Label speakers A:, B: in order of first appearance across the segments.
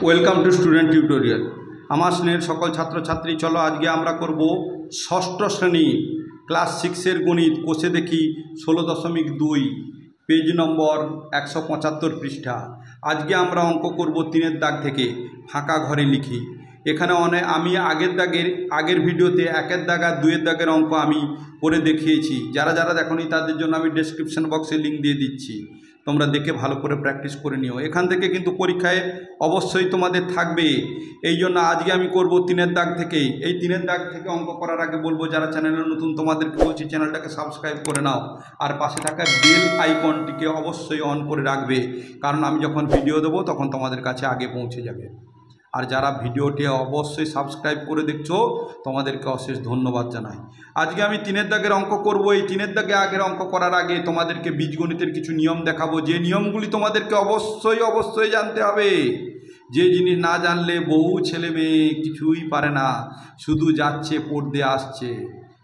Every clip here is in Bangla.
A: Welcome to student tutorial. আমার স্নেহের সকল ছাত্রছাত্রী, চলো আজকে আমরা করব ষষ্ঠ শ্রেণী ক্লাস 6-এর গণিত। কোষে দেখি 16.2 পেজ নম্বর 175 পৃষ্ঠা। আজকে আমরা অঙ্ক করব 3-এর দাগ থেকে, ফাঁকা ঘরে লিখি। এখানে আমি আগের ভিডিওতে 1-এর দাগ আর 2-এর দাগের অঙ্ক আমি করে দেখিয়েছি। যারা দেখোনি তাদের জন্য আমি ডেসক্রিপশন বক্সে লিঙ্ক দিয়ে দিচ্ছি, তোমরা দেখে ভালো করে প্র্যাকটিস করে নিও। এখান থেকে কিন্তু পরীক্ষায় অবশ্যই তোমাদের থাকবে। এই জন্য আজকে আমি করব 3-এর দাগ থেকে। এই 3-এর দাগ থেকে অঙ্ক করার আগে বলবো, যারা চ্যানেলে নতুন তোমাদেরকে বলছি চ্যানেলটাকে সাবস্ক্রাইব করে নাও, আর পাশে থাকা বেল আইকনটিকে অবশ্যই অন করে রাখবে, কারণ আমি যখন ভিডিও দেবো তখন তোমাদের কাছে আগে পৌঁছে যাবে। আর যারা ভিডিওটি অবশ্যই সাবস্ক্রাইব করে দেখছো তোমাদেরকে অশেষ ধন্যবাদ জানাই। আজকে আমি 3-এর দাগের অঙ্ক করব। এই 3-এর দাগে আগের অঙ্ক করার আগে তোমাদেরকে বীজগণিতের কিছু নিয়ম দেখাবো, যে নিয়মগুলি তোমাদেরকে অবশ্যই জানতে হবে। যে জিনিস না জানলে বহু ছেলে মেয়ে কিছুই পারে না, শুধু যাচ্ছে পড়তে আসছে,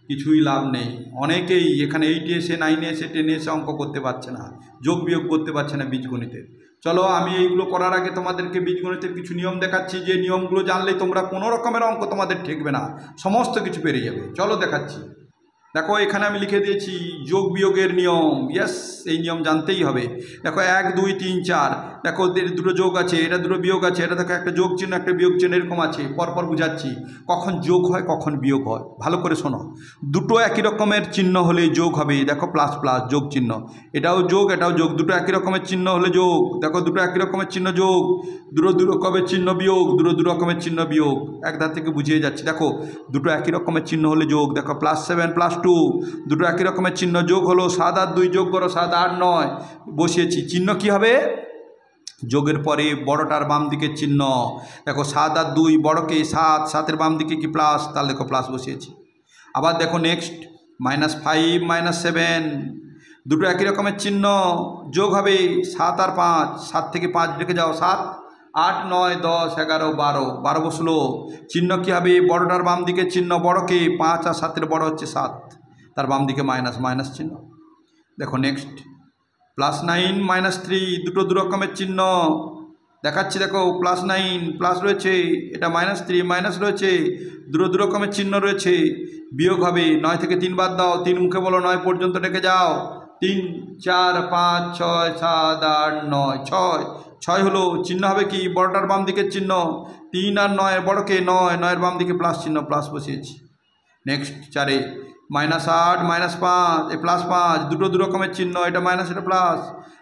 A: কিছুই লাভ নেই। অনেকেই এখানে 8-এ এসে 9-এ এসে 10-এ এসে অঙ্ক করতে পারছে না, যোগ বিয়োগ করতে পারছে না বীজগণিতের। চলো আমি এইগুলো করার আগে তোমাদেরকে বীজগণিতের কিছু নিয়ম দেখাচ্ছি, যে নিয়মগুলো জানলে তোমরা কোনো রকমের অঙ্ক তোমাদের ঠেকবে না, সমস্ত কিছু পেরে যাবে। চলো দেখাচ্ছি। দেখো এখানে আমি লিখে দিয়েছি যোগ বিয়োগের নিয়ম। ইয়েস, এই নিয়ম জানতেই হবে। দেখো 1 2 3 4, দেখো দুটো যোগ আছে, এটা দুটো বিয়োগ আছে, এটা দেখো একটা যোগ চিহ্ন একটা বিয়োগ চিহ্ন এরকম আছে। পরপর বুঝাচ্ছি কখন যোগ হয় কখন বিয়োগ হয়, ভালো করে শোনো। দুটো একই রকমের চিহ্ন হলে যোগ হবে, দেখো প্লাস প্লাস যোগ চিহ্ন, এটাও যোগ এটাও যোগ। দুটো একই রকমের চিহ্ন হলে যোগ, দেখো দুটো একই রকমের চিহ্ন যোগ। দুটো দু রকমের চিহ্ন বিয়োগ, দুটো দু রকমের চিহ্ন বিয়োগ। এক ধার থেকে বুঝিয়ে যাচ্ছি। দেখো দুটো একই রকমের চিহ্ন হলে যোগ, দেখো +7 +2, দুটো একই রকমের চিহ্ন যোগ হলো। 7 আর 2 যোগ করো, 7 8 9 বসিয়েছি। চিহ্ন কি হবে? যোগের পরে বড়টার বাম দিকের চিহ্ন। দেখো 7 আর 2 বড়কে 7, 7-এর বাম দিকে কি প্লাস, তাহলে দেখো প্লাস বসিয়েছি। আবার দেখো নেক্সট -5 -7, দুটো একই রকমের চিহ্ন যোগ হবে। 7 আর 5, 7 থেকে 5 রেখে যাও, 7 8 9 10 11 12 বসলো। চিহ্ন কী হবে? বড়টার বাম দিকের চিহ্ন বড়কে 5 আর 7-এর বড় হচ্ছে 7, তার বাম দিকে মাইনাস চিহ্ন। দেখো নেক্সট +9 -3, দুটো দু রকমের চিহ্ন দেখাচ্ছি। দেখো +9 প্লাস রয়েছে, এটা -3 মাইনাস রয়েছে, দুটো দু রকমের চিহ্ন রয়েছে। বিয়োগ হবে, 9 থেকে 3 বাদ দাও, 3 মুখে বলো 9 পর্যন্ত রেখে যাও। 3 4 5 6 7 8 9 6 হলো। চিহ্ন হবে কি? বড়টার বাম দিকের চিহ্ন। 3 আর 9 বড়কে 9, 9-এর বাম দিকে প্লাস চিহ্ন, প্লাস বসিয়েছি। নেক্সট 4-এ -8 -5 +5, দুটো দু রকমের চিহ্ন, এটা মাইনাস এটা প্লাস,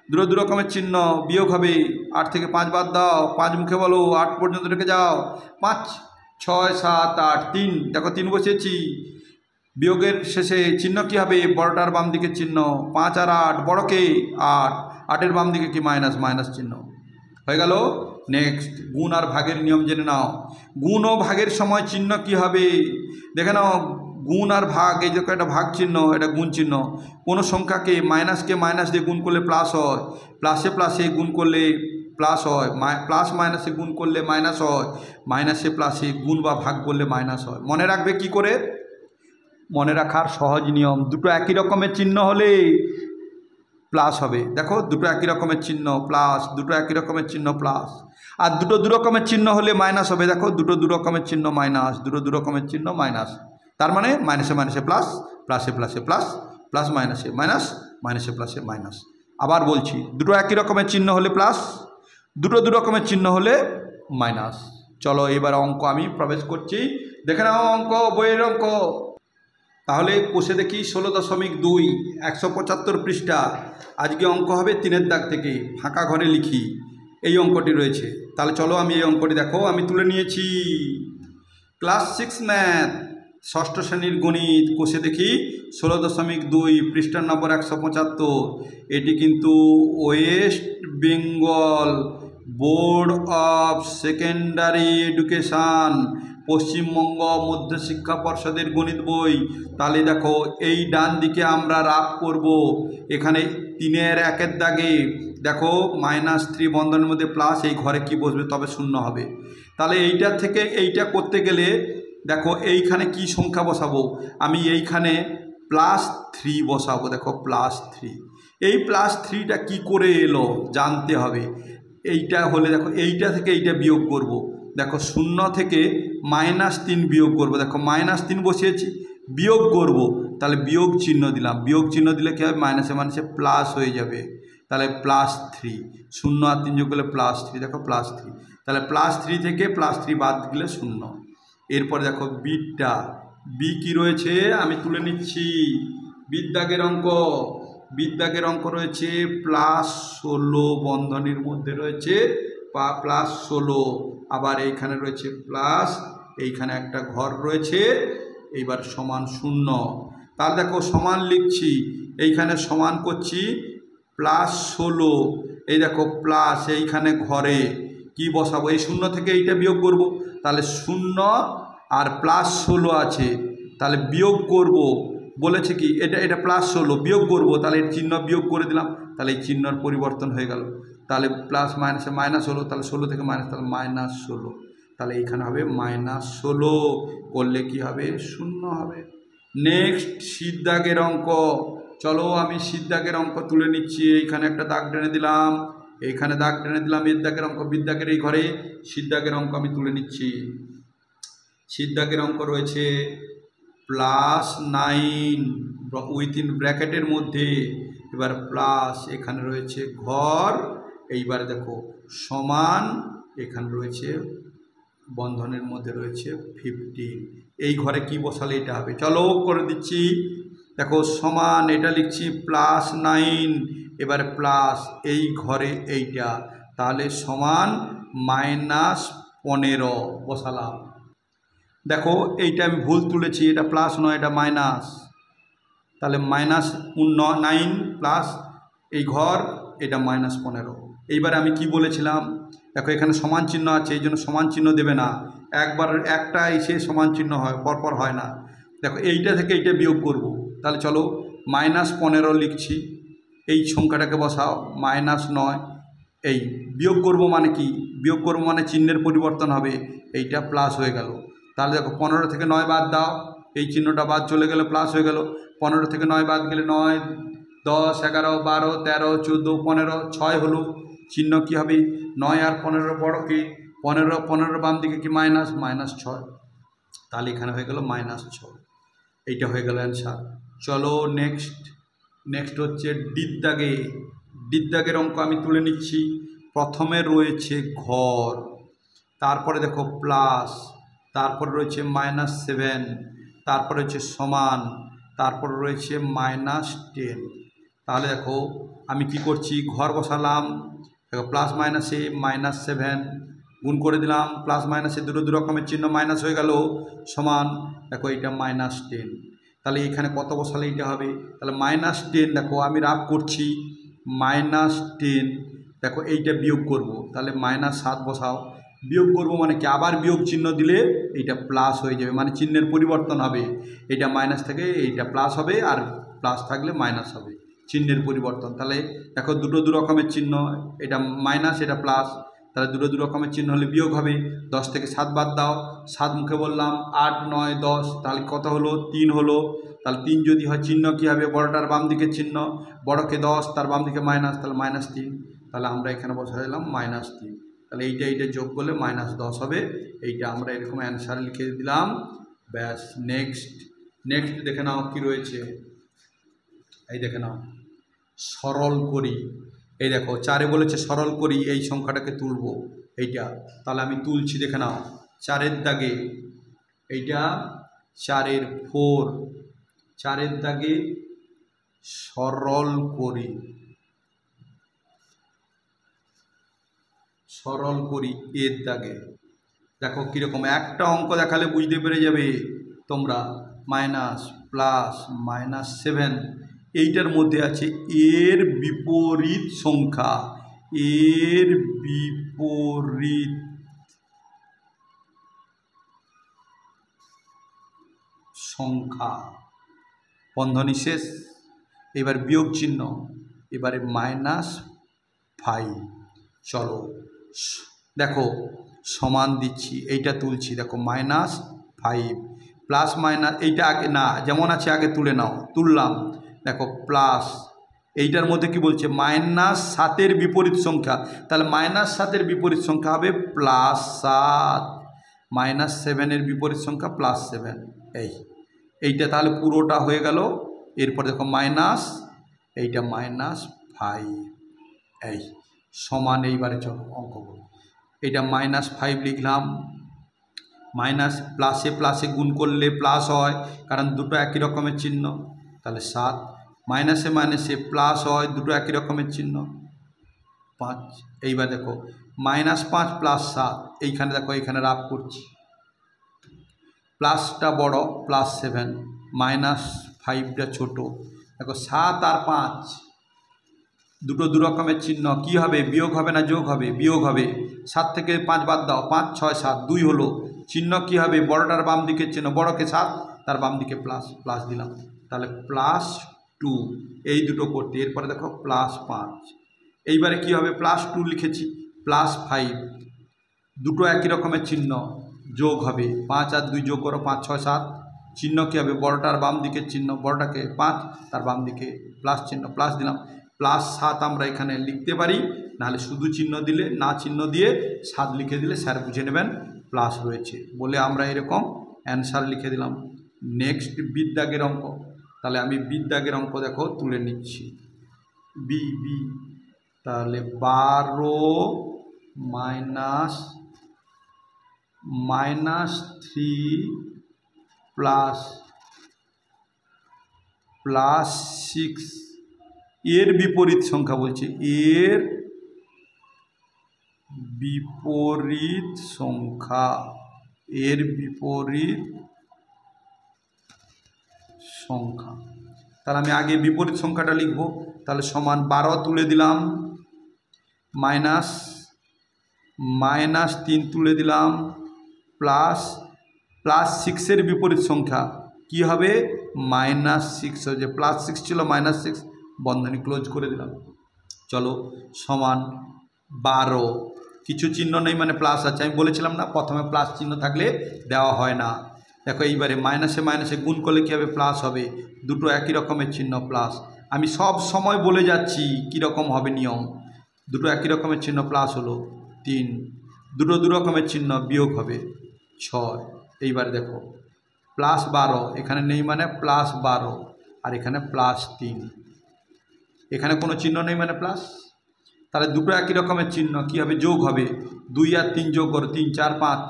A: দুটো দু রকমের চিহ্ন। বিয়োগ হবে, 8 থেকে 5 বাদ দাও, 5 মুখে বলো 8 পর্যন্ত রেখে যাও। 5 6 7 8 3, দেখো 3 বসিয়েছি। বিয়োগের শেষে চিহ্ন কী হবে? বড়টার বাম দিকের চিহ্ন। 5 আর 8 বড়কে 8, 8-এর বাম দিকে কি মাইনাস চিহ্ন। হয়ে গেল। নেক্সট গুণ আর ভাগের নিয়ম জেনে নাও। গুণ ও ভাগের সময় চিহ্ন কি হবে দেখে নাও। গুণ আর ভাগ, এই দেখো একটা ভাগ চিহ্ন, এটা গুণ চিহ্ন। কোনো সংখ্যাকে মাইনাসকে মাইনাস দিয়ে গুণ করলে প্লাস হয়, প্লাসে প্লাসে গুণ করলে প্লাস হয়, প্লাস মাইনাসে গুণ করলে মাইনাস হয়, মাইনাসে প্লাসে গুণ বা ভাগ করলে মাইনাস হয়। মনে রাখবে কি করে? মনে রাখার সহজ নিয়ম, দুটো একই রকমের চিহ্ন হলে প্লাস হবে। দেখো দুটো একই রকমের চিহ্ন প্লাস, দুটো একই রকমের চিহ্ন প্লাস। আর দুটো দু রকমের চিহ্ন হলে মাইনাস হবে। দেখো দুটো দু রকমের চিহ্ন মাইনাস, দুটো দু রকমের চিহ্ন মাইনাস। তার মানে মাইনাসে মাইনাসে প্লাস, প্লাসে প্লাসে প্লাস, প্লাস মাইনাসে মাইনাস, মাইনাসে প্লাসে মাইনাস। আবার বলছি, দুটো একই রকমের চিহ্ন হলে প্লাস, দুটো দু রকমের চিহ্ন হলে মাইনাস। চলো এবার অঙ্ক আমি প্রবেশ করছি, দেখে নাও অঙ্ক, বইয়ের অঙ্ক। তাহলে কোষে দেখি 16.2 175 পৃষ্ঠা। আজকে অঙ্ক হবে 3-এর দাগ থেকে, ফাঁকা ঘরে লিখি। এই অঙ্কটি রয়েছে। তাহলে চলো আমি এই অঙ্কটি, দেখো আমি তুলে নিয়েছি ক্লাস 6 ম্যাথ, ষষ্ঠ শ্রেণীর গণিত। কোষে দেখি 16.2 পৃষ্ঠার নম্বর 175। এটি কিন্তু West Bengal board of secondary education, Paschimbanga মধ্যশিক্ষা পর্ষদের গণিত বই। তাহলে দেখো এই ডান দিকে আমরা রাফ করব। এখানে 3-এর 1-এর দাগে দেখো -3 বন্ধনের মধ্যে প্লাস, এই ঘরে কি বসবে? তবে শূন্য হবে। তাহলে এইটার থেকে এইটা করতে গেলে দেখো এইখানে কি সংখ্যা বসাবো? আমি এইখানে +3 বসাবো। দেখো +3, এই +3টা কি করে এলো জানতে হবে। এইটা হলে দেখো এইটা থেকে এইটা বিয়োগ করব। দেখো 0 থেকে -3 বিয়োগ করব। দেখো -3 বসিয়েছি, বিয়োগ করব, তাহলে বিয়োগ চিহ্ন দিলাম। বিয়োগ চিহ্ন দিলে কী হবে, মাইনাসে মাইনাসে প্লাস হয়ে যাবে, তাহলে +3। 0 আর 3 যোগ করলে +3, দেখো +3। তাহলে +3 থেকে +3 বাদ দিলে 0। এরপরে দেখো বিটা, বি কী রয়েছে আমি তুলে নিচ্ছি। বিদ্যাগের অঙ্ক, বিদ্যাগের অঙ্ক রয়েছে +16 বন্ধনীর মধ্যে রয়েছে বা +16, আবার এইখানে রয়েছে প্লাস, এইখানে একটা ঘর রয়েছে, এইবার সমান 0। তাহলে দেখো সমান লিখছি, এইখানে সমান করছি +16, এই দেখো প্লাস, এইখানে ঘরে কি বসাবো, এই 0 থেকে এইটা বিয়োগ করব, তাহলে 0 আর +16 আছে, তাহলে বিয়োগ করব। বলেছে কি এটা +16 বিয়োগ করব, তাহলে এর চিহ্ন বিয়োগ করে দিলাম, তাহলে এই চিহ্নর পরিবর্তন হয়ে গেল। তাহলে প্লাস মাইনাসে মাইনাস হলো, তাহলে 16 থেকে মাইনাস, তাহলে -16, তাহলে এইখানে হবে -16, করলে কি হবে 0 হবে। নেক্সট সিদ্ধাগের অঙ্ক, চলো আমি সিদ্ধাগের অঙ্ক তুলে নিচ্ছি। এইখানে একটা দাগ টেনে দিলাম, এইখানে দাগ টেনে দিলাম, এর দাগের অঙ্ক, বিদ্যাগের এই ঘরে সিদ্ধাগের অঙ্ক আমি তুলে নিচ্ছি। সিদ্ধাগের অঙ্ক রয়েছে +9 উইথিন ব্র্যাকেটের মধ্যে, এবার প্লাস, এখানে রয়েছে ঘর, এইবার দেখো সমান, এখানে রয়েছে বন্ধনের মধ্যে রয়েছে 15, এই ঘরে কি বসালে এটা হবে, চলো করে দিচ্ছি। দেখো সমান, এটা লিখছি +9, এবার প্লাস, এই ঘরে এইটা, তাহলে সমান -15 বসালাম। দেখো এইটা আমি ভুল তুলেছি, এটা প্লাস নয়, এটা মাইনাস, তাহলে -9 প্লাস এই ঘর, এটা -15। এইবার আমি কি বলেছিলাম, দেখো এখানে সমান চিহ্ন আছে, এই জন্য সমান চিহ্ন দেবে না, একবার একটা এসে সমান চিহ্ন হয়, পরপর হয় না। দেখো এইটা থেকে এইটা বিয়োগ করব, তাহলে চলো -15 লিখছি, এই সংখ্যাটাকে বসাও, -9, এই বিয়োগ করব মানে কি, বিয়োগ করব মানে চিহ্নের পরিবর্তন হবে, এইটা প্লাস হয়ে গেল। তাহলে দেখো 15 থেকে 9 বাদ দাও, এই চিহ্নটা বাদ চলে গেলে প্লাস হয়ে গেল। 15 থেকে 9 বাদ গেলে 9, 10, 11, 12, 13, 14, 15, 6 হলো, চিহ্ন কী হবে, 9 আর 15 বড় কি, 15 বাম দিকে কি -6, তাহলে এখানে হয়ে গেল -6, এইটা হয়ে গেল অ্যান্সার। চলো নেক্সট হচ্ছে দিদ্দাগের অঙ্ক আমি তুলে নিচ্ছি। প্রথমে রয়েছে ঘর, তারপরে দেখো প্লাস, তারপরে রয়েছে -7, তারপরে হচ্ছে সমান, তারপরে রয়েছে -10। তাহলে দেখো আমি কি করছি, ঘর বসালাম, দেখো প্লাস মাইনাসে -7 গুণ করে দিলাম, প্লাস মাইনাসে দু রকমের চিহ্ন মাইনাস হয়ে গেল, সমান, দেখো এইটা -10, তাহলে এখানে কত বসালে এইটা হবে, তাহলে -10, দেখো আমি রাফ করছি, -10, দেখো এইটা বিয়োগ করব, তাহলে -7 বসাও, বিয়োগ করব মানে কি, আবার বিয়োগ চিহ্ন দিলে এইটা প্লাস হয়ে যাবে, মানে চিহ্নের পরিবর্তন হবে, এইটা মাইনাস থেকে এইটা প্লাস হবে, আর প্লাস থাকলে মাইনাস হবে, চিহ্নের পরিবর্তন। তাহলে দেখো দু রকমের চিহ্ন, এটা মাইনাস এটা প্লাস, তাহলে দু রকমের চিহ্ন হলে বিয়োগ হবে। 10 থেকে 7 বাদ দাও, 7 মুখে বললাম, 8, 9, 10, তাহলে কত হলো, 3 হলো। তাহলে 3 যদি হয় চিহ্ন কী হবে, বড়টার বাম দিকের চিহ্ন, বড়কে 10, তার বাম দিকে মাইনাস, তাহলে -3, তাহলে আমরা এখানে বসা দিলাম -3, তাহলে এইটা যোগ করলে -10 হবে, এইটা আমরা এরকম অ্যান্সার লিখে দিলাম, ব্যাস। নেক্সট দেখে নাও কি রয়েছে, এই দেখে নাও, সরল করি, এই দেখো 4-এ বলেছে সরল করি, এই সংখ্যাটাকে তুলব, এইটা, তাহলে আমি তুলছি, দেখে নাও, 4-এর দাগে, এইটা 4-এর 4, 4-এর দাগে সরল করি, এর দাগে, দেখো কীরকম, একটা অঙ্ক দেখালে বুঝতে পেরে যাবে তোমরা, মাইনাস, প্লাস, -7, এইটার মধ্যে আছে এর বিপরীত সংখ্যা, এর বিপরীত সংখ্যা, বন্ধনী শেষ, এবার বিয়োগ চিহ্ন, এবারে -5, চলো দেখো সমান দিচ্ছি, এইটা তুলছি, দেখো -5, প্লাস মাইনাস, এইটা আগে না যেমন আছে আগে তুলে নাও, তুললাম, দেখো প্লাস, এইটার মধ্যে কি বলছে -7-এর বিপরীত সংখ্যা, তাহলে -7-এর বিপরীত সংখ্যা হবে +7, -7-এর বিপরীত সংখ্যা +7। এইটা তাহলে পুরোটা হয়ে গেল। এরপর দেখো মাইনাস, এইটা -5, এই সমান। এইবারে চলো অঙ্ক করো। এটা -5 লিখলাম, মাইনাস প্লাসে প্লাসে গুণ করলে প্লাস হয়, কারণ দুটো একই রকমের চিহ্ন, তাহলে 7। মাইনাসে মাইনাসে প্লাস হয়, দুটো একই রকমের চিহ্ন, 5। এইবার দেখো -5 + 7, এইখানে দেখো এইখানে রাফ করছি, প্লাসটা বড় +7, -5টা ছোট। দেখো 7 আর 5 দুটো দু রকমের চিহ্ন, কি হবে? বিয়োগ হবে না যোগ হবে? বিয়োগ হবে। 7 থেকে 5 বাদ দাও, 5 6 7, 2 হলো। চিহ্ন কি হবে? বড়টার বাম দিকের চিহ্ন, বড়কে 7, তার বাম দিকে প্লাস, প্লাস দিলাম, তাহলে +2। এই দুটো করতে, এরপরে দেখো +5। এইবারে কি হবে? +2 লিখেছি, +5, দুটো একই রকমের চিহ্ন, যোগ হবে। 5 আর 2 যোগ করো, 5 6 7। চিহ্ন কী হবে? বড়টার বাম দিকের চিহ্ন, বড়টাকে 5, তার বাম দিকে প্লাস চিহ্ন, প্লাস দিলাম। +7 আমরা এখানে লিখতে পারি, নাহলে শুধু চিহ্ন দিলে, না চিহ্ন দিয়ে 7 লিখে দিলে স্যার বুঝে নেবেন প্লাস রয়েছে বলে আমরা এরকম অ্যান্সার লিখে দিলাম। নেক্সট বিদ্যাগের অঙ্ক, তাহলে আমি বিদ্যাগের অঙ্ক দেখো তুলে নিচ্ছি। বি, তাহলে 12 -3 প্লাস 6 এর বিপরীত সংখ্যা বলছে, এর বিপরীত সংখ্যা, এর বিপরীত সংখ্যা। তাহলে আমি আগে বিপরীত সংখ্যাটা লিখব, তাহলে সমান 12 তুলে দিলাম, -3 তুলে দিলাম, প্লাস 6-এর বিপরীত সংখ্যা কি হবে? -6 হচ্ছে, +6 ছিল, -6, বন্ধনী ক্লোজ করে দিলাম। চলো সমান 12, কিছু চিহ্ন নেই মানে প্লাস আছে, আমি বলেছিলাম না প্রথমে প্লাস চিহ্ন থাকলে দেওয়া হয় না। দেখো এইবারে মাইনাসে মাইনাসে গুণ করলে কী হবে? প্লাস হবে, দুটো একই রকমের চিহ্ন প্লাস। আমি সব সময় বলে যাচ্ছি কীরকম হবে নিয়ম। দুটো একই রকমের চিহ্ন প্লাস হলো 3, দুটো দু রকমের চিহ্ন বিয়োগ হবে 6। এইবার দেখো +12, এখানে নেই মানে +12, আর এখানে +3, এখানে কোনো চিহ্ন নেই মানে প্লাস, তাহলে দুটো একই রকমের চিহ্ন কী হবে? যোগ হবে। 2 আর 3 যোগ করো, 3 4 5,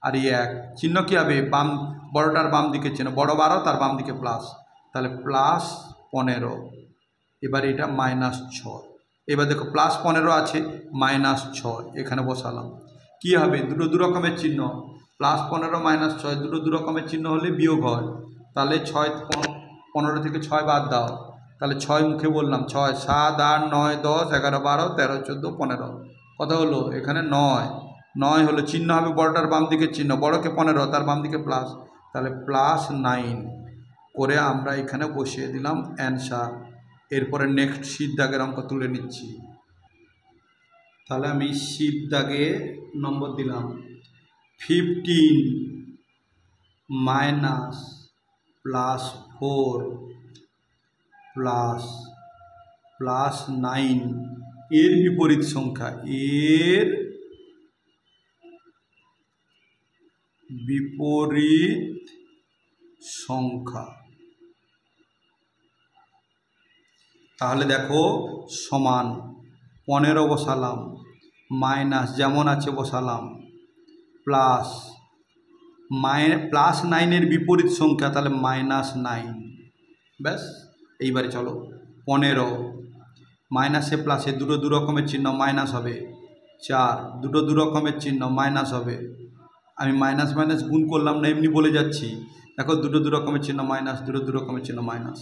A: আর 1 চিহ্ন কী হবে? বাম, বড়টার বাম দিকে চিহ্ন, বড় 12, তার বাম দিকে প্লাস, তাহলে +15। এবার এটা -6। এবার দেখো +15 আছে, -6 এখানে বসালাম। কি হবে? দুটো দু রকমের চিহ্ন, +15 -6, দুটো দু রকমের চিহ্ন হলে বিয়োগ হয়, তাহলে 6 15 থেকে 6 বাদ দাও, তাহলে 6 মুখে বললাম, 6 7 8 9 10 11 12 13 14 15, কত হলো? এখানে 9 হলো। চিহ্ন হবে বড়টার বাম দিকের চিহ্ন, বড়কে 15, তার বাম দিকে প্লাস, তাহলে +9 করে আমরা এখানে বসিয়ে দিলাম অ্যান্সার। এরপরে নেক্সট শীত দাগের অঙ্ক তুলে নিচ্ছি। তাহলে আমি শীত দাগে নম্বর দিলাম 15 -+4 +9 এর বিপরীত সংখ্যা, এর বিপরীত সংখ্যা। তাহলে দেখো সমান 15 বসালাম, মাইনাস যেমন আছে বসালাম, প্লাস +9-এর বিপরীত সংখ্যা, তাহলে -9, ব্যাস। এইবারে চলো 15, মাইনাসে প্লাসে দুটো দু রকমের চিহ্ন, মাইনাস হবে 4, দুটো দু রকমের চিহ্ন মাইনাস হবে। আমি মাইনাস মাইনাস গুণ করলাম না, এমনি বলে যাচ্ছি। দেখো দুটো দু রকমের চিহ্ন মাইনাস, দুটো দু রকমের চিহ্ন মাইনাস।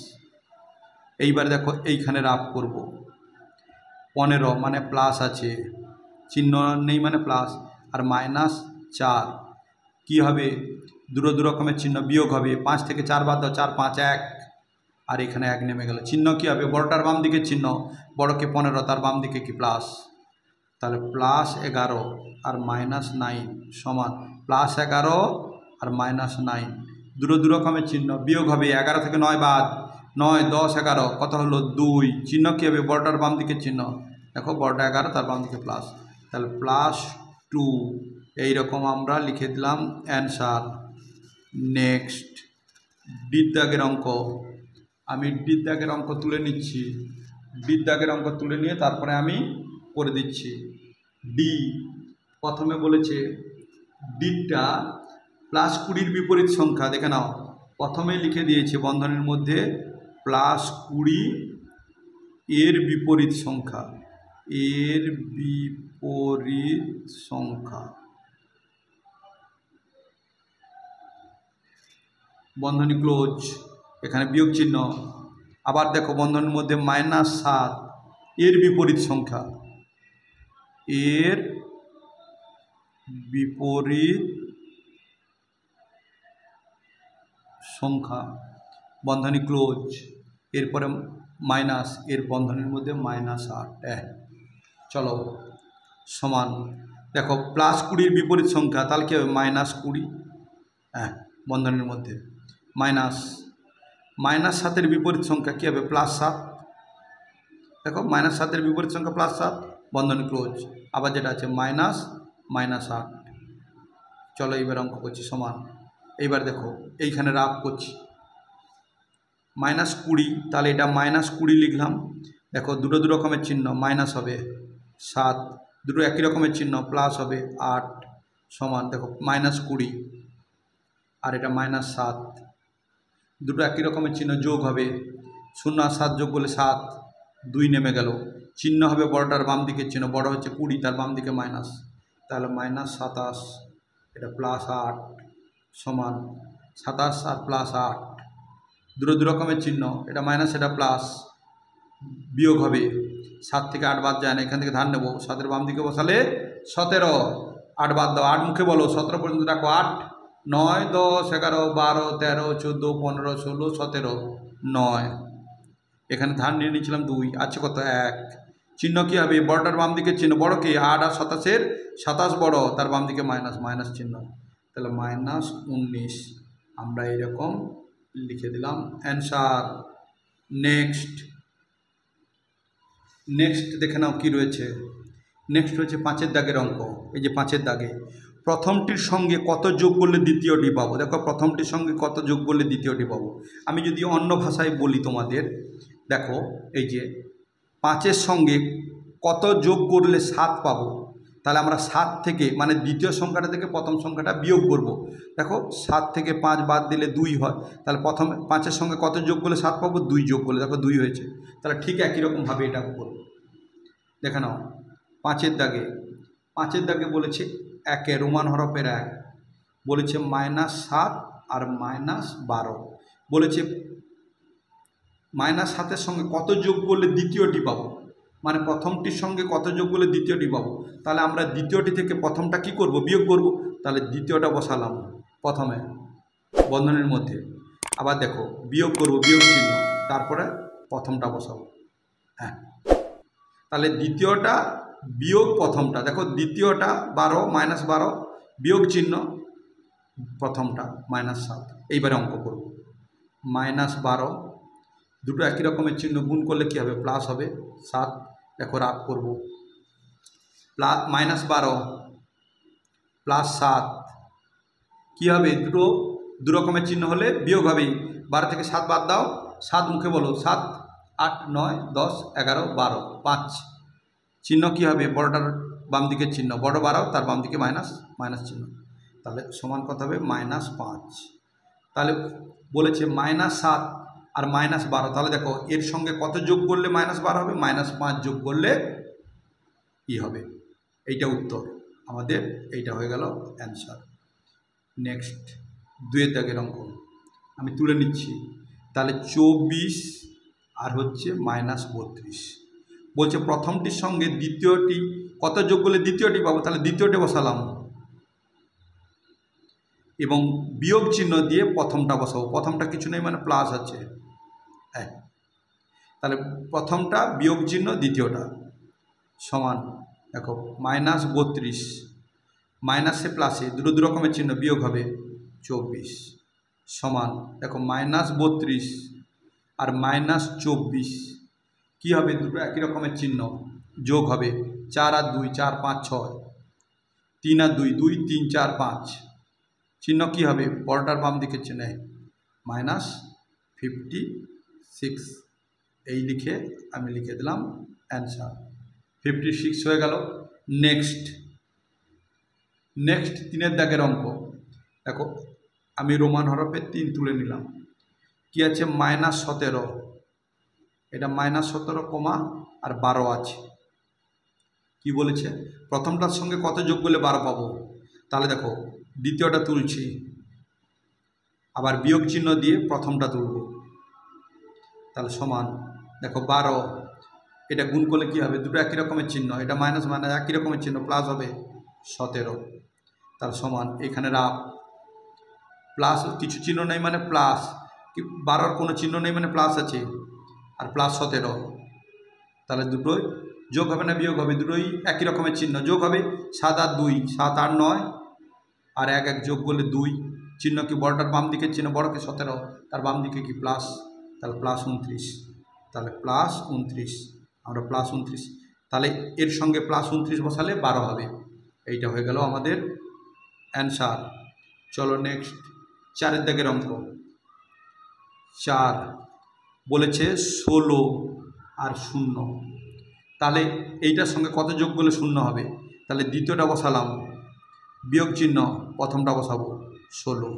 A: এইবার দেখো এইখানে রাফ করব, 15 মানে প্লাস আছে, চিহ্ন নেই মানে প্লাস, আর -4 কি হবে? দুটো দু রকমের চিহ্ন বিয়োগ হবে। 5 থেকে 4 বাদ দাও, 4 5 1, আর এখানে 1 নেমে গেল। চিহ্ন কী হবে? বড়টার বাম দিকের চিহ্ন, বড়কে 15, তার বাম দিকে কি প্লাস, তাহলে +11 আর -9 সমান +11 আর -9, দুটো দু রকমের চিহ্ন বিয়োগ হবে। 11 থেকে 9 বাদ, 9 10 11 কত হলো 2, চিহ্ন কী হবে বড়টার বাম দিকের চিহ্ন, দেখো বড়টা 11 তার বাম দিকে প্লাস, তাহলে +2 এইরকম আমরা লিখে দিলাম অ্যান্সার। নেক্সট ডির দাগের অঙ্ক, আমি ডির দাগের অঙ্ক তুলে নিচ্ছি, ডির দাগের অঙ্ক তুলে নিয়ে তারপরে আমি করে দিচ্ছি। ডি প্রথমে বলেছে ডিটা +20 বিপরীত সংখ্যা, দেখে নাও প্রথমে লিখে দিয়েছে বন্ধনীর মধ্যে +20 এর বিপরীত সংখ্যা, এর বিপরীত সংখ্যা বন্ধনী ক্লোজ, এখানে বিয়োগ চিহ্ন। আবার দেখো বন্ধনীর মধ্যে -7 এর বিপরীত সংখ্যা, এর বিপরীত সংখ্যা বন্ধনী ক্লোজ, এরপরে মাইনাস, এর বন্ধনীর মধ্যে -8। চলো সমান, দেখো +20 বিপরীত সংখ্যা তাহলে কী হবে -20, বন্ধনীর মধ্যে -7 বিপরীত সংখ্যা কী হবে +7, দেখো -7 বিপরীত সংখ্যা +7 বন্ধনী ক্লোজ, আবার যেটা আছে -8। চলো এইবার অঙ্ক করছি সমান, এইবার দেখো এইখানে রাফ করছি -20, তাহলে এটা -20 লিখলাম, দেখো দুটো দু রকমের চিহ্ন, মাইনাস হবে 7, দুটো একই রকমের চিহ্ন প্লাস হবে 8 সমান, দেখো -20 আর এটা -7, দুটো একই রকমের চিহ্ন যোগ হবে, 0 আর 7 যোগ করলে 7, 2 নেমে গেল, চিহ্ন হবে বড়টার বাম দিকের চিহ্ন, বড় হচ্ছে 20 তার বাম দিকে মাইনাস, তাহলে -27, এটা +8 সমান 27 আর +8, দুটো দু রকমের চিহ্ন, এটা মাইনাস এটা প্লাস, বিয়োগ হবে 7 থেকে 8 বাদ যায় না, এখান থেকে ধার নেব, 7-এর বাম দিকে বসালে 17, 8 বাদ দাও, 8 মুখে বলো 17 পর্যন্ত রাখো, 8 9 10 11 12 13 14 15 16 17 9, এখানে ধার নিয়ে নিয়েছিলাম 2, আছে কত 1, চিহ্ন কী হবে বড়টার বাম দিকের চিহ্ন, বড় কি 8 আর 27-এর 27 বড়, তার বাম দিকে মাইনাস চিহ্ন, তাহলে -19, আমরা এরকম লিখে দিলাম অ্যান্সার। নেক্সট দেখে নাও কি রয়েছে, নেক্সট রয়েছে 5-এর দাগের অঙ্ক। এই যে 5-এর দাগে প্রথমটির সঙ্গে কত যোগ করলে দ্বিতীয়টি পাবো, দেখো প্রথমটির সঙ্গে কত যোগ করলে দ্বিতীয়টি পাবো, আমি যদি অন্য ভাষায় বলি তোমাদের, দেখো এই যে 5-এর সঙ্গে কত যোগ করলে 7 পাবো, তাহলে আমরা 7 থেকে মানে দ্বিতীয় সংখ্যাটা থেকে প্রথম সংখ্যাটা বিয়োগ করব, দেখো 7 থেকে 5 বাদ দিলে 2 হয়, তাহলে প্রথম 5-এর সঙ্গে কত যোগ করলে 7 পাবো, 2 যোগ করলে, দেখো 2 হয়েছে, তাহলে ঠিক একই রকমভাবে এটা করব। দেখে নাও 5-এর দাগে বলেছে 1 রোমান হরফের 1, বলেছে -7 আর -12, বলেছে -7-এর সঙ্গে কত যোগ করলে দ্বিতীয়টি পাবো, মানে প্রথমটির সঙ্গে কত যোগ করলে দ্বিতীয়টি পাবো, তাহলে আমরা দ্বিতীয়টি থেকে প্রথমটা কি করব বিয়োগ করব, তাহলে দ্বিতীয়টা বসালাম প্রথমে বন্ধনীর মধ্যে, আবার দেখো বিয়োগ করব, বিয়োগ চিহ্ন, তারপরে প্রথমটা বসাবো, তাহলে দ্বিতীয়টা বিয়োগ প্রথমটা, দেখো দ্বিতীয়টা 12 -12 বিয়োগ চিহ্ন প্রথমটা -7, এইবারে অঙ্ক করব -12, দুটো একই রকমের চিহ্ন গুণ করলে কী হবে প্লাস হবে 7, দেখো রাফ করব -12 +7 কী হবে, দুটো দু রকমের চিহ্ন হলে বিয়োগ হবেই, 12 থেকে 7 বাদ দাও, 7 মুখে বলো 7 8 9 10 11 12 5, চিহ্ন কী হবে বড়টার বাম দিকের চিহ্ন, বড় 12 তার বাম দিকে মাইনাস চিহ্ন, তাহলে সমান কত হবে -5, তাহলে বলেছে -7 আর -12, তাহলে দেখো এর সঙ্গে কত যোগ করলে -12 হবে, -5 যোগ করলে কি হবে, এইটা উত্তর আমাদের, এইটা হয়ে গেল অ্যান্সার। নেক্সট 2-এর দাগের অঙ্ক আমি তুলে নিচ্ছি, তাহলে 24 আর হচ্ছে -32, বলছে প্রথমটির সঙ্গে দ্বিতীয়টি কত যোগ করলে দ্বিতীয়টি পাবো, তাহলে দ্বিতীয়টি বসালাম এবং বিয়োগ চিহ্ন দিয়ে প্রথমটা বসাবো, প্রথমটা কিছু নেই মানে প্লাস আছে, তাহলে প্রথমটা বিয়োগ চিহ্ন দ্বিতীয়টা সমান, দেখো -32 মাইনাসে প্লাসে দুটো দু রকমের চিহ্ন বিয়োগ হবে 24 সমান, দেখো -32 আর -24 কী হবে? দুটো একই রকমের চিহ্ন, যোগ হবে 4 আর 2 4 5 6, 3 আর 2 2 3 4 5, চিহ্ন কী হবে? বড়টার বাম দিকের চিহ্ন -56। এই লিখে আমি লিখে দিলাম অ্যান্সার 56 হয়ে গেল। নেক্সট 3-এর দাগের অঙ্ক দেখো, আমি রোমান হরফে 3 তুলে নিলাম। কি আছে? -17, এটা -17 কমা আর 12 আছে। কি বলেছে? প্রথমটার সঙ্গে কত যোগ করলে 12 পাবো? তাহলে দেখো দ্বিতীয়টা তুলছি, আবার বিয়োগ চিহ্ন দিয়ে প্রথমটা তুলব, তাহলে সমান দেখো 12, এটা গুণ করলে কী হবে? দুটো একই রকমের চিহ্ন, এটা মাইনাস মাইনাস একই রকমের চিহ্ন, প্লাস হবে 17, তার সমান এখানে রাফ প্লাস কিছু চিহ্ন নেই মানে প্লাস, 12 কোনো চিহ্ন নেই মানে প্লাস আছে, আর +17, তাহলে দুটোই যোগ হবে না বিয়োগ হবে? দুটোই একই রকমের চিহ্ন, যোগ হবে। 7 আর 2 7 আর 9, আর 1 1 যোগ করলে 2, চিহ্ন কি? বড়টার বাম দিকের চিহ্ন বড়কে 17, তার বাম দিকে কি প্লাস, তাহলে +29, তাহলে +29, আমরা +29, তাহলে এর সঙ্গে +29 বসালে 12 হবে। এইটা হয়ে গেল আমাদের অ্যান্সার। চলো নেক্সট 4-এর দাগের অঙ্ক। 4 বলেছে 16 আর 0, তাহলে এইটার সঙ্গে কত যোগ করলে 0 হবে? তাহলে দ্বিতীয়টা বসালাম, বিয়োগ চিহ্ন প্রথমটা বসাবো 16,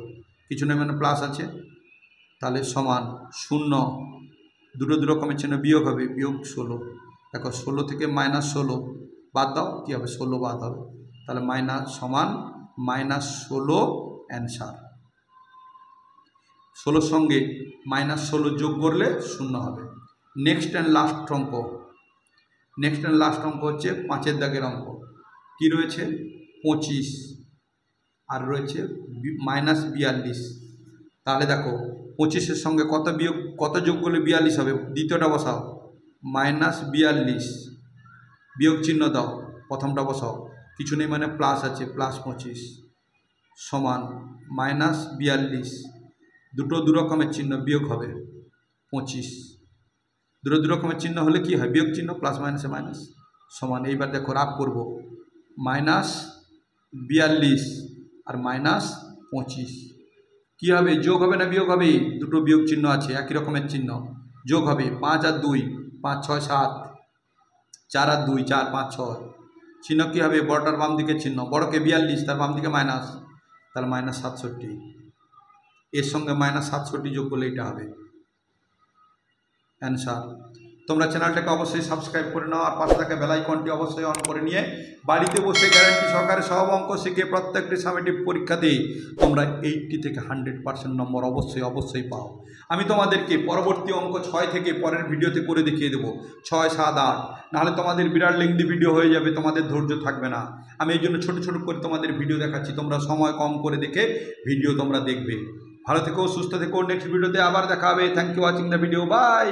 A: কিছু নেই মানে প্লাস আছে, তাহলে সমান 0, দুটো রকমের চিহ্ন বিয়োগ হবে, বিয়োগ 16। দেখো 16 থেকে -16 বাদ দাও, কী হবে? 16 বাদ হবে, তাহলে সমান -16 অ্যান্সার। 16 সঙ্গে -16 যোগ করলে 0 হবে। নেক্সট অ্যান্ড লাস্ট অঙ্ক হচ্ছে 5-এর দাগের অঙ্ক। কি রয়েছে? 25 আর রয়েছে -42। তাহলে দেখো 25-এর সঙ্গে কত যোগ করলে 42 হবে? দ্বিতীয়টা বসাও, -42, বিয়োগ চিহ্ন দাও, প্রথমটা বসাও, কিছু নেই মানে প্লাস আছে, +25 সমান -42, দুটো দু রকমের চিহ্ন, বিয়োগ হবে 25, দুটো দু রকমের চিহ্ন হলে কি হয়? বিয়োগ চিহ্ন, প্লাস মাইনাসে মাইনাস, সমান। এইবার দেখো রাফ করব, -42 আর -25 কী হবে? যোগ হবে না বিয়োগ হবে? দুটো বিয়োগ চিহ্ন আছে, একই রকমের চিহ্ন, যোগ হবে। 5 আর 2 5 6 7, 4 আর 2 4 5 6, চিহ্ন কী হবে? বড়টার বাম দিকের চিহ্ন, বড়কে 42, তার বাম দিকে মাইনাস, তাহলে -67, এর সঙ্গে -67 যোগ করলে এটা হবে অ্যান্সার। তোমরা চ্যানেলটাকে অবশ্যই সাবস্ক্রাইব করে নাও, আর পাশে থাকা বেল আইকনটি অবশ্যই অন করে নিয়ে বাড়িতে বসে গ্যারান্টি সহকারে সব অঙ্ক শিখে প্রত্যেকটি সামেটিভ পরীক্ষাতে তোমরা 80 থেকে 100% নম্বর অবশ্যই পাও। আমি তোমাদেরকে পরবর্তী অঙ্ক 6 থেকে পরের ভিডিওতে করে দেখিয়ে দেবো, 6 7 8, নাহলে তোমাদের বিরাট লেংদি ভিডিও হয়ে যাবে, তোমাদের ধৈর্য থাকবে না। আমি এই জন্য ছোটো ছোটো করে তোমাদের ভিডিও দেখাচ্ছি, তোমরা সময় কম করে দেখে ভিডিও তোমরা দেখবে। ভালো থেকো, সুস্থ থেকো, নেক্সট ভিডিওতে আবার দেখা হবে। Thank you watching the video, by.